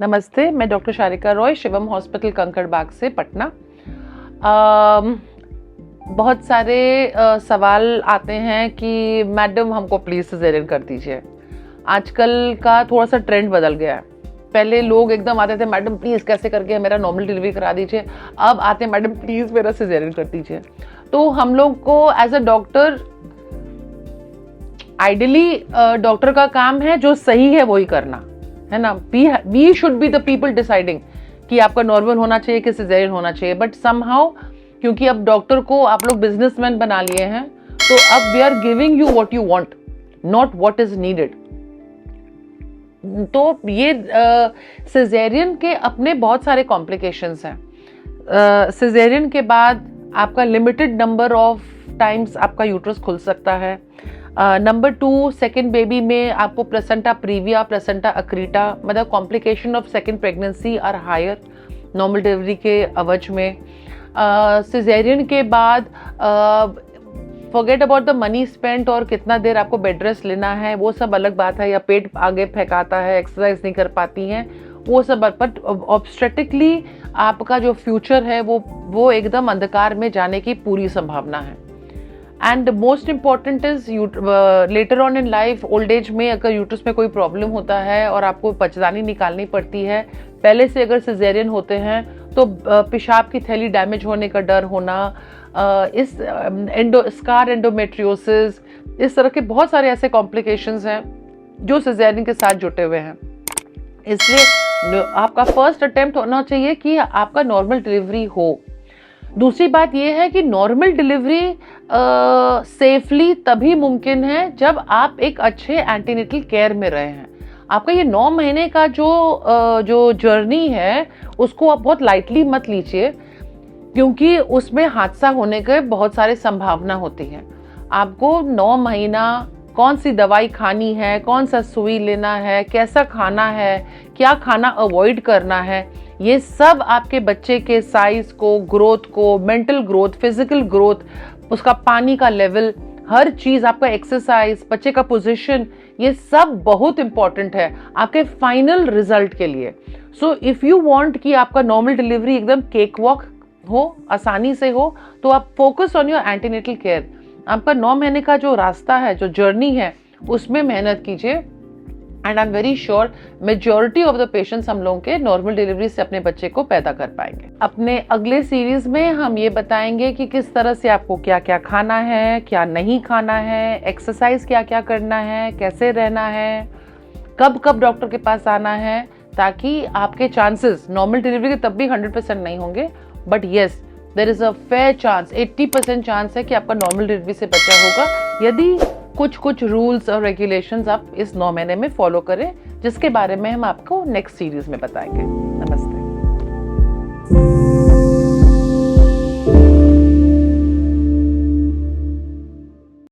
नमस्ते, मैं doctor Sharika Roy, Shivam hospital Kankarbagh से पटना। बहुत सारे सवाल आते हैं कि मैडम हमको प्लीज़ सिजेरियन कर दीजिए। आजकल का थोड़ा सा ट्रेंड बदल गया है। पहले लोग एकदम आते थे मैडम प्लीज़ कैसे करके मेरा नॉर्मल डिलीवरी करा दीजिए, अब आते हैं मैडम प्लीज़ मेरा सिजेरियन कर दीजिए। तो हम लोग को as a doctor ideally doctor का काम है जो सही है वही करना है ना। We should be the people deciding कि आपका नॉर्मल होना चाहिए कि सिजेरियन होना चाहिए। बट समहाउ क्योंकि अब डॉक्टर को आप लोग बिजनेसमैन बना लिए हैं, तो अब we are giving you what you want, not what is needed. तो ये सिजेरियन के अपने बहुत सारे कॉम्प्लिकेशंस हैं। सिजेरियन के बाद आपका लिमिटेड नंबर ऑफ टाइम्स आपका यूट्रस खुल सकता है। नंबर 2, सेकेंड बेबी में आपको प्लेसेंटा प्रीविया, प्लेसेंटा अक्रीटा, मतलब complication of second pregnancy are higher normal delivery के अवज में। सिजेरियन के बाद forget about the money spent और कितना देर आपको बेड रेस्ट लेना है, वो सब अलग बात है। या पेट आगे फेंकाता है, एक्सरसाइज नहीं कर पाती हैं, वो सब। बट ऑब्स्टेटिकली आपका जो फ्यूचर है वो एकदम अंधकार में जाने की पूरी संभावना है। And most important is later on in life, old age में अगर यूट्रस में कोई प्रॉब्लम होता है और आपको बच्चेदानी निकालनी पड़ती है, पहले से अगर सिजेरियन होते हैं तो पेशाब की थैली डैमेज होने का डर होना, इस स्कार एंडोमेट्रियोसिस, इस तरह के बहुत सारे ऐसे कॉम्प्लिकेशंस हैं जो सिजेरियन के साथ जुटे हुए हैं। इसलिए आपका फर्स्ट अटेम्प्ट होना चाहिए कि आपका नॉर्मल डिलीवरी हो। दूसरी बात यह है कि नॉर्मल डिलीवरी सेफली तभी मुमकिन है जब आप एक अच्छे एंटीनेटल केयर में रहे हैं। आपका ये 9 महीने का जो जर्नी है उसको आप बहुत लाइटली मत लीजिए, क्योंकि उसमें हादसा होने के बहुत सारे संभावना होती है। आपको 9 महीना कौन सी दवाई खानी है, कौन सा सुई लेना है, कैसा खाना है, क्या खाना अवॉइड करना है, ये सब आपके बच्चे के साइज को, ग्रोथ को, मेंटल ग्रोथ, फिजिकल ग्रोथ, उसका पानी का लेवल, हर चीज, आपका एक्सरसाइज, बच्चे का पोजीशन, ये सब बहुत इंपॉर्टेंट है आपके फाइनल रिजल्ट के लिए। सो इफ यू वांट कि आपका नॉर्मल डिलीवरी एकदम केक वॉक हो, आसानी से हो, तो आप focus on your antenatal care. आपका 9 महीने का जो रास्ता है, जो जर्नी है, उसमें मेहनत कीजिए। And I am very sure majority of the patients हम लोगों के नॉर्मल डिलीवरी से अपने बच्चे को पैदा कर पाएंगे। अपने अगले सीरीज में हम ये बताएंगे कि किस तरह से आपको क्या क्या खाना है, क्या नहीं खाना है, एक्सरसाइज क्या क्या करना है, कैसे रहना है, कब कब डॉक्टर के पास आना है, ताकि आपके चांसेस नॉर्मल डिलीवरी के तब भी 100% नहीं होंगे, but yes there is a fair chance, 80% chance है कि आपका नॉर्मल डिलीवरी से बचा होगा, यदि कुछ रूल्स और रेगुलेशंस आप इस 9 महीने में फॉलो करें, जिसके बारे में हम आपको नेक्स्ट सीरीज में बताएंगे।